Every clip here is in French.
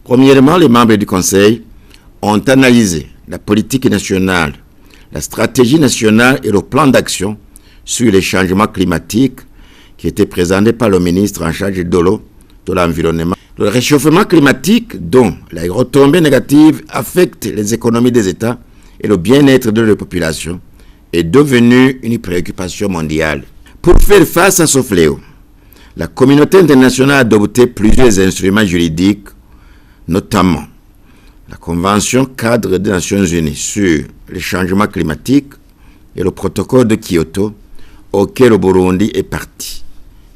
Premièrement, les membres du Conseil ont analysé la politique nationale, la stratégie nationale et le plan d'action sur les changements climatiques qui était présenté par le ministre en charge de l'eau, de l'environnement. Le réchauffement climatique, dont les retombées négatives affectent les économies des États et le bien-être de la population, est devenu une préoccupation mondiale. Pour faire face à ce fléau, la communauté internationale a adopté plusieurs instruments juridiques, notamment la Convention cadre des Nations Unies sur les changements climatiques et le protocole de Kyoto, auquel le Burundi est parti,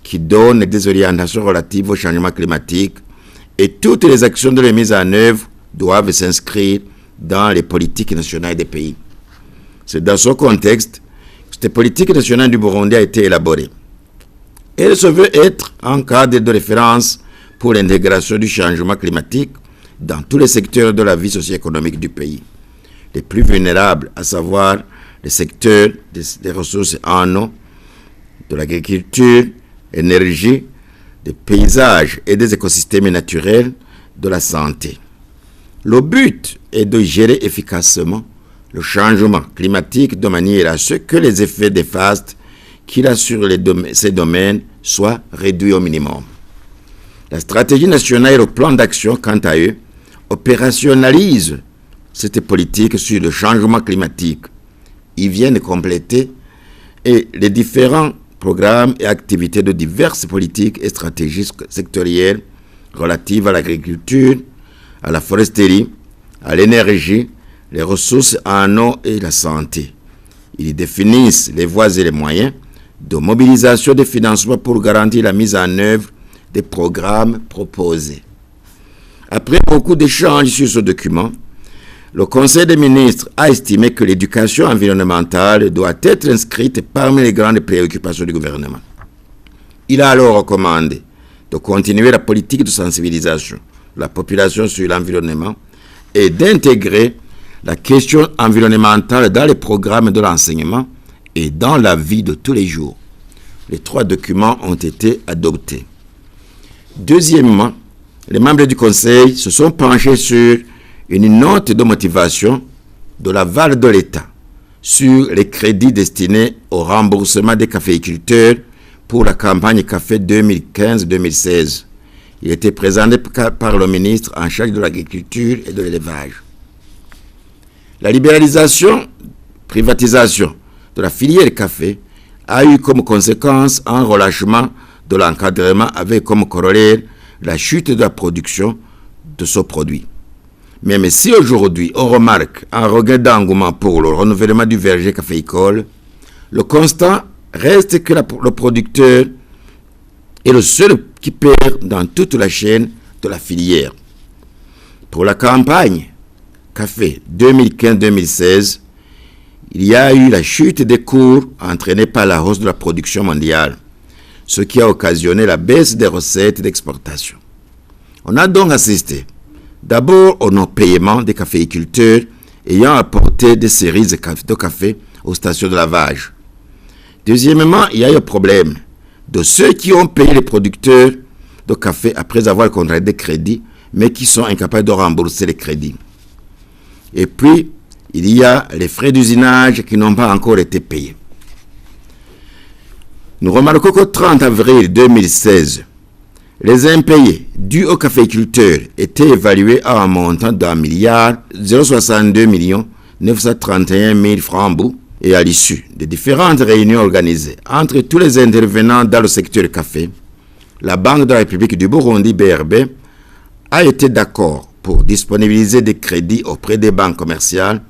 qui donne des orientations relatives au changement climatique, et toutes les actions de la mise en œuvre doivent s'inscrire dans les politiques nationales des pays. C'est dans ce contexte que cette politique nationale du Burundi a été élaborée. Elle se veut être un cadre de référence pour l'intégration du changement climatique dans tous les secteurs de la vie socio-économique du pays. Les plus vulnérables, à savoir les secteurs des ressources en eau, de l'agriculture, énergie, des paysages et des écosystèmes naturels, de la santé. Le but est de gérer efficacement le changement climatique de manière à ce que les effets néfastes qu'il a sur ces domaines soient réduits au minimum. La stratégie nationale et le plan d'action, quant à eux, opérationnalisent cette politique sur le changement climatique. Ils viennent compléter et les différents programmes et activités de diverses politiques et stratégies sectorielles relatives à l'agriculture, à la foresterie, à l'énergie, les ressources en eau et la santé. Ils définissent les voies et les moyens de mobilisation des financements pour garantir la mise en œuvre des programmes proposés. Après beaucoup d'échanges sur ce document, le Conseil des ministres a estimé que l'éducation environnementale doit être inscrite parmi les grandes préoccupations du gouvernement. Il a alors recommandé de continuer la politique de sensibilisation de la population sur l'environnement et d'intégrer la question environnementale dans les programmes de l'enseignement et dans la vie de tous les jours. Les 3 documents ont été adoptés. Deuxièmement, les membres du Conseil se sont penchés sur une note de motivation de l'aval de l'État sur les crédits destinés au remboursement des caféiculteurs pour la campagne café 2015-2016. Il était présenté par le ministre en charge de l'agriculture et de l'élevage. La libéralisation, privatisation de la filière café a eu comme conséquence un relâchement de l'encadrement avec comme corollaire la chute de la production de ce produit. Même si aujourd'hui on remarque un regain d'engouement pour le renouvellement du verger caféicole, le constat reste que le producteur est le seul qui perd dans toute la chaîne de la filière. Pour la campagne café 2015-2016, il y a eu la chute des cours entraînée par la hausse de la production mondiale, ce qui a occasionné la baisse des recettes d'exportation. On a donc assisté d'abord au non-paiement des caféiculteurs ayant apporté des séries de café aux stations de lavage. Deuxièmement, il y a eu le problème de ceux qui ont payé les producteurs de café après avoir contracté des crédits, mais qui sont incapables de rembourser les crédits. Et puis, il y a les frais d'usinage qui n'ont pas encore été payés. Nous remarquons qu'au 30 avril 2016, les impayés dus aux caféiculteurs étaient évalués à un montant d'1,062 931 000 francs et à l'issue des différentes réunions organisées entre tous les intervenants dans le secteur café, la Banque de la République du Burundi, BRB, a été d'accord pour disponibiliser des crédits auprès des banques commerciales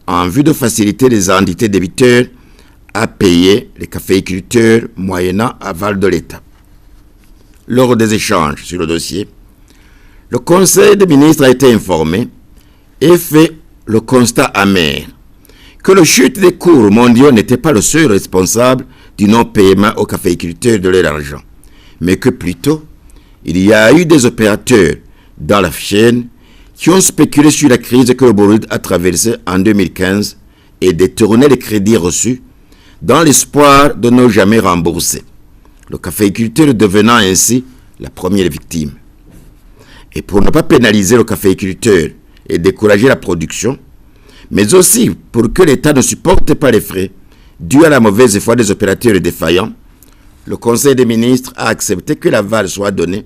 en vue de faciliter les entités débiteurs à payer les caféiculteurs moyennant aval de l'État. Lors des échanges sur le dossier, le Conseil des ministres a été informé et fait le constat amer que la chute des cours mondiaux n'était pas le seul responsable du non-paiement aux caféiculteurs de leur argent, mais que plutôt, il y a eu des opérateurs dans la chaîne qui ont spéculé sur la crise que le Burundi a traversée en 2015 et détourné les crédits reçus dans l'espoir de ne jamais rembourser, le caféiculteur devenant ainsi la première victime. Et pour ne pas pénaliser le caféiculteur et décourager la production, mais aussi pour que l'État ne supporte pas les frais dus à la mauvaise foi des opérateurs défaillants, le Conseil des ministres a accepté que l'aval soit donné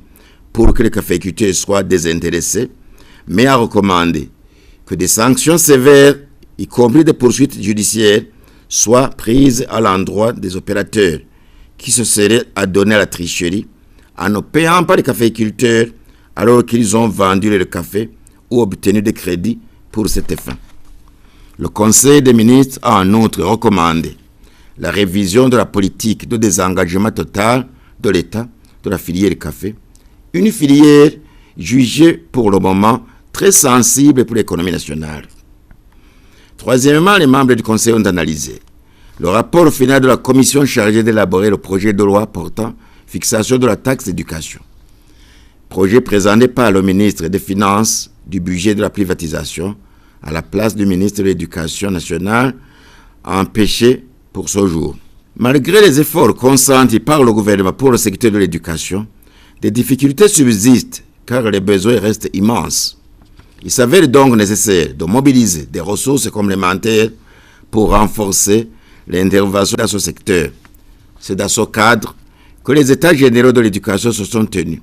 pour que les caféiculteurs soient désintéressés, mais a recommandé que des sanctions sévères, y compris des poursuites judiciaires, soient prises à l'endroit des opérateurs qui se seraient adonnés à la tricherie en ne payant pas les caféiculteurs alors qu'ils ont vendu le café ou obtenu des crédits pour cette fin. Le Conseil des ministres a en outre recommandé la révision de la politique de désengagement total de l'État de la filière café, une filière jugée pour le moment très sensible pour l'économie nationale. Troisièmement, les membres du Conseil ont analysé le rapport final de la commission chargée d'élaborer le projet de loi portant fixation de la taxe d'éducation. Projet présenté par le ministre des Finances, du budget de la privatisation, à la place du ministre de l'Éducation nationale, empêché pour ce jour. Malgré les efforts consentis par le gouvernement pour le secteur de l'éducation, des difficultés subsistent car les besoins restent immenses. Il s'avère donc nécessaire de mobiliser des ressources complémentaires pour renforcer l'intervention dans ce secteur. C'est dans ce cadre que les États généraux de l'éducation se sont tenus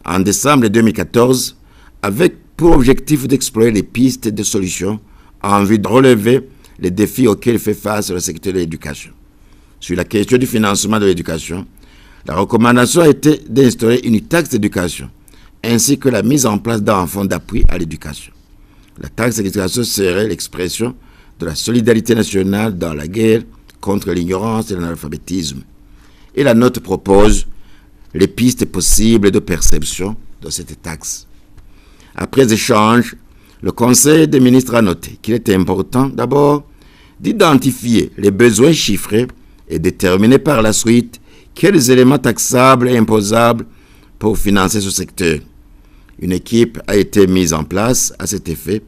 en décembre 2014 avec pour objectif d'explorer les pistes de solutions en vue de relever les défis auxquels fait face le secteur de l'éducation. Sur la question du financement de l'éducation, la recommandation a été d'instaurer une taxe d'éducation ainsi que la mise en place d'un fonds d'appui à l'éducation. La taxe d'éducation serait l'expression de la solidarité nationale dans la guerre contre l'ignorance et l'analphabétisme. Et la note propose les pistes possibles de perception de cette taxe. Après échange, le Conseil des ministres a noté qu'il était important d'abord d'identifier les besoins chiffrés et déterminer par la suite quels éléments taxables et imposables pour financer ce secteur. Une équipe a été mise en place à cet effet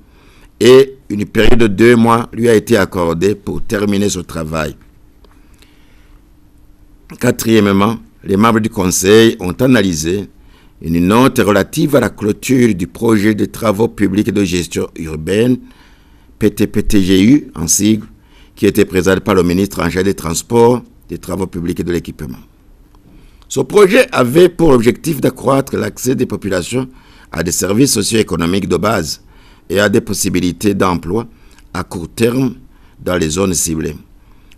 et une période de 2 mois lui a été accordée pour terminer ce travail. Quatrièmement, les membres du Conseil ont analysé une note relative à la clôture du projet de travaux publics de gestion urbaine, PTPTGU en sigle, qui était présenté par le ministre en charge des Transports, des Travaux publics et de l'équipement. Ce projet avait pour objectif d'accroître l'accès des populations à des services socio-économiques de base et à des possibilités d'emploi à court terme dans les zones ciblées.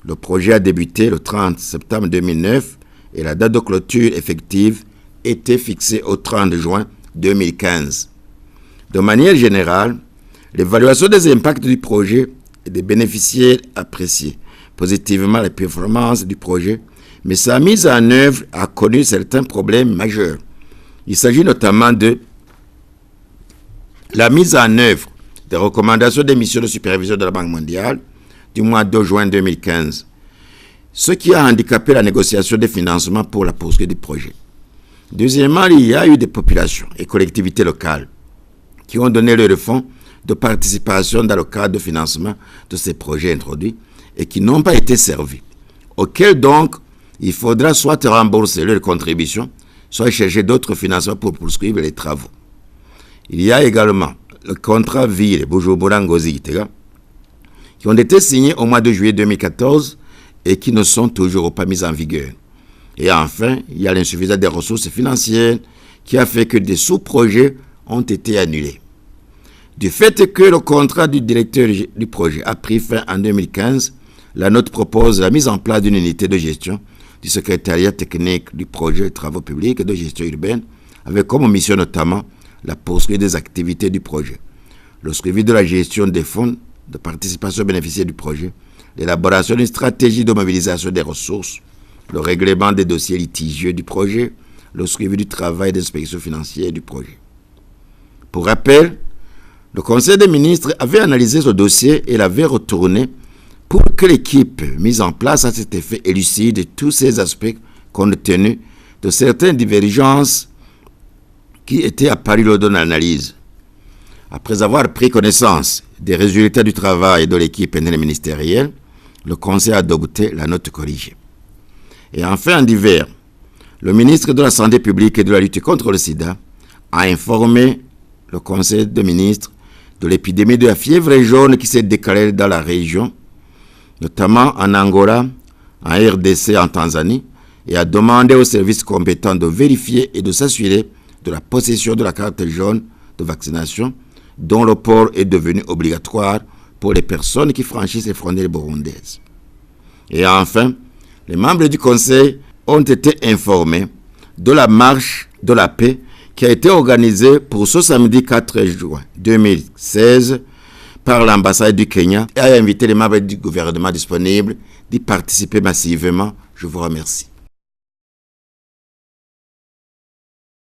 Le projet a débuté le 30 septembre 2009 et la date de clôture effective était fixée au 30 juin 2015. De manière générale, l'évaluation des impacts du projet et des bénéficiaires appréciés positivement les performances du projet, mais sa mise en œuvre a connu certains problèmes majeurs. Il s'agit notamment de la mise en œuvre des recommandations des missions de supervision de la Banque mondiale du mois de juin 2015, ce qui a handicapé la négociation des financements pour la poursuite du projet. Deuxièmement, il y a eu des populations et collectivités locales qui ont donné leur fonds de participation dans le cadre de financement de ces projets introduits et qui n'ont pas été servis, auxquels donc il faudra soit rembourser leurs contributions, soit chercher d'autres financements pour poursuivre les travaux. Il y a également le contrat ville Bujumbura-Ngozi qui ont été signés au mois de juillet 2014 et qui ne sont toujours pas mis en vigueur. Et enfin, il y a l'insuffisance des ressources financières qui a fait que des sous-projets ont été annulés. Du fait que le contrat du directeur du projet a pris fin en 2015, la note propose la mise en place d'une unité de gestion du secrétariat technique du projet de travaux publics et de gestion urbaine, avec comme mission notamment la poursuite des activités du projet, le suivi de la gestion des fonds de participation bénéficiaire du projet, l'élaboration d'une stratégie de mobilisation des ressources, le règlement des dossiers litigieux du projet, le suivi du travail d'inspection financière du projet. Pour rappel, le Conseil des ministres avait analysé ce dossier et l'avait retourné pour que l'équipe mise en place à cet effet élucide tous ces aspects compte tenu de certaines divergences qui étaient apparues lors de l'analyse. Après avoir pris connaissance des résultats du travail de l'équipe interministérielle, le Conseil a adopté la note corrigée. Et enfin, en divers, le ministre de la Santé publique et de la lutte contre le sida a informé le Conseil des ministres de l'épidémie de la fièvre jaune qui s'est déclarée dans la région, notamment en Angola, en RDC, en Tanzanie, et a demandé aux services compétents de vérifier et de s'assurer de la possession de la carte jaune de vaccination, dont le port est devenu obligatoire pour les personnes qui franchissent les frontières burundaises. Et enfin, les membres du Conseil ont été informés de la marche de la paix qui a été organisée pour ce samedi 4 juin 2016 par l'ambassade du Kenya et a invité les membres du gouvernement disponibles d'y participer massivement. Je vous remercie.